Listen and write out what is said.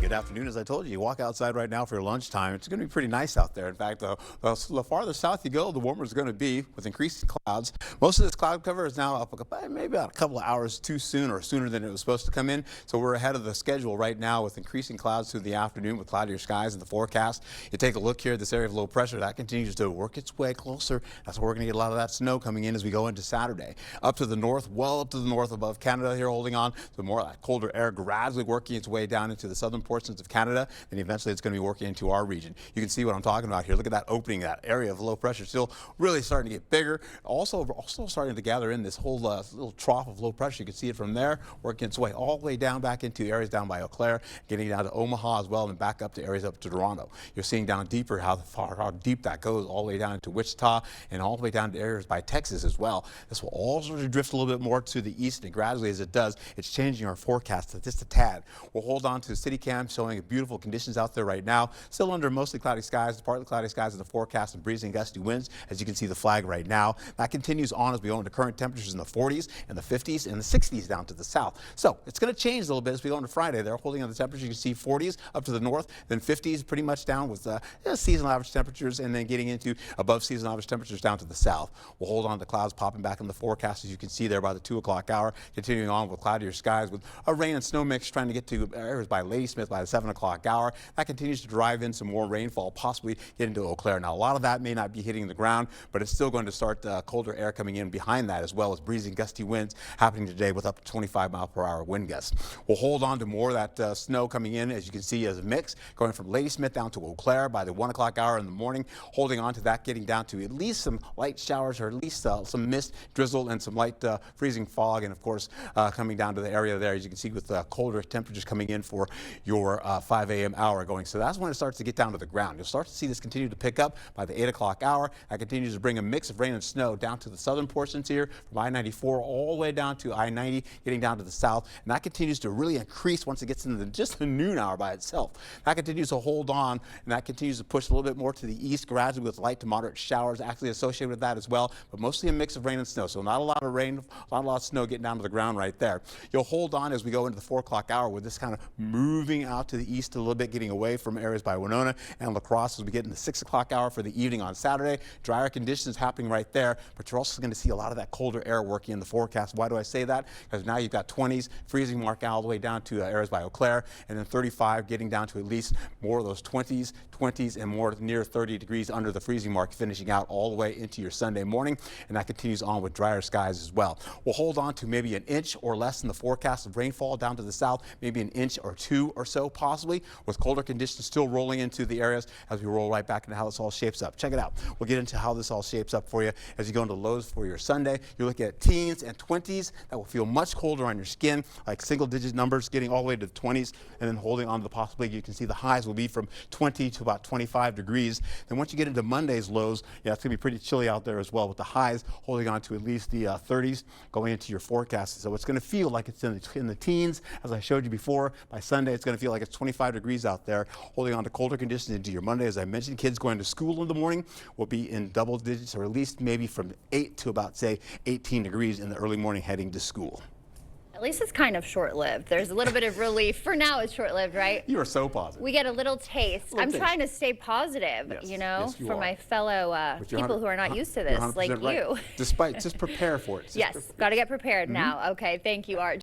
Good afternoon. As I told you, you walk outside right now for your lunchtime. It's going to be pretty nice out there. In fact, the farther south you go, the warmer it's going to be with increasing clouds. Most of this cloud cover is now up maybe about a couple of hours too soon or sooner than it was supposed to come in. So we're ahead of the schedule right now with increasing clouds through the afternoon with cloudier skies in the forecast. You take a look here at this area of low pressure. That continues to work its way closer. That's where we're going to get a lot of that snow coming in as we go into Saturday. Up to the north, well up to the north above Canada here, holding on to more of that colder air gradually working its way down into the southern portions of Canada, then eventually it's going to be working into our region. You can see what I'm talking about here. Look at that opening, that area of low pressure still really starting to get bigger. Also starting to gather in this whole little trough of low pressure. You can see it from there working its way all the way down back into areas down by Eau Claire, getting down to Omaha as well, and back up to areas up to Toronto. You're seeing down deeper how deep that goes, all the way down into Wichita and all the way down to areas by Texas as well. This will all sort of drift a little bit more to the east, and gradually as it does, it's changing our forecast just a tad. We'll hold on to city cam showing beautiful conditions out there right now. Still under mostly cloudy skies, partly cloudy skies in the forecast, and breezy and gusty winds. As you can see the flag right now, that continues on as we go into current temperatures in the 40s and the 50s and the 60s down to the south. So it's going to change a little bit as we go into Friday. They're holding on the temperatures. You can see 40s up to the north, then 50s pretty much down with seasonal average temperatures, and then getting into above seasonal average temperatures down to the south. We'll hold on to clouds popping back in the forecast, as you can see there by the 2 o'clock hour, continuing on with cloudier skies with a rain and snow mix trying to get to areas by Ladysmith by the 7 o'clock hour. That continues to drive in some more rainfall, possibly get into Eau Claire. Now, a lot of that may not be hitting the ground, but it's still going to start colder air coming in behind that, as well as breezy and gusty winds happening today with up to 25-mile-per-hour wind gusts. We'll hold on to more of that snow coming in, as you can see, as a mix going from Ladysmith down to Eau Claire by the 1 o'clock hour in the morning, holding on to that, getting down to at least some light showers or at least some mist, drizzle, and some light freezing fog, and of course coming down to the area there, as you can see, with colder temperatures coming in for your 5 a.m. hour going. So that's when it starts to get down to the ground. You'll start to see this continue to pick up by the 8 o'clock hour. That continues to bring a mix of rain and snow down to the southern portions here from I-94 all the way down to I-90, getting down to the south. And that continues to really increase once it gets into just the noon hour by itself. That continues to hold on, and that continues to push a little bit more to the east gradually with light to moderate showers actually associated with that as well, but mostly a mix of rain and snow. So not a lot of rain, not a lot of snow getting down to the ground right there. You'll hold on as we go into the 4 o'clock hour with this kind of moving out to the east a little bit, getting away from areas by Winona and La Crosse as we get into the 6 o'clock hour for the evening on Saturday. Drier conditions happening right there, but you're also going to see a lot of that colder air working in the forecast. Why do I say that? Because now you've got 20s, freezing mark all the way down to areas by Eau Claire, and then 35 getting down to at least more of those 20s, and more near 30 degrees under the freezing mark, finishing out all the way into your Sunday morning, and that continues on with drier skies as well. We'll hold on to maybe an inch or less in the forecast of rainfall down to the south, maybe an inch or two or so possibly, with colder conditions still rolling into the areas as we roll right back into how this all shapes up. Check it out. We'll get into how this all shapes up for you as you go into lows for your Sunday. You're looking at teens and 20s that will feel much colder on your skin, like single-digit numbers getting all the way to the 20s, and then holding on to the possibility you can see the highs will be from 20 to about 25 degrees. Then once you get into Monday's lows, yeah, it's going to be pretty chilly out there as well, with the highs holding on to at least the 30s going into your forecast. So it's going to feel like it's in the teens, as I showed you before. By Sunday, it's going to feel like it's 25 degrees out there, holding on to colder conditions into your Monday. As I mentioned, kids going to school in the morning will be in double digits, or at least maybe from 8 to about, say, 18 degrees in the early morning heading to school. At least it's kind of short-lived. There's a little bit of relief. For now, it's short-lived, right? You are so positive. We get a little taste. I'm trying to stay positive, Yes, you know, yes, you for are. my fellow people who are not used to this, like right. you. Just prepare for it. Yes, got to get prepared now. Okay, thank you, Art.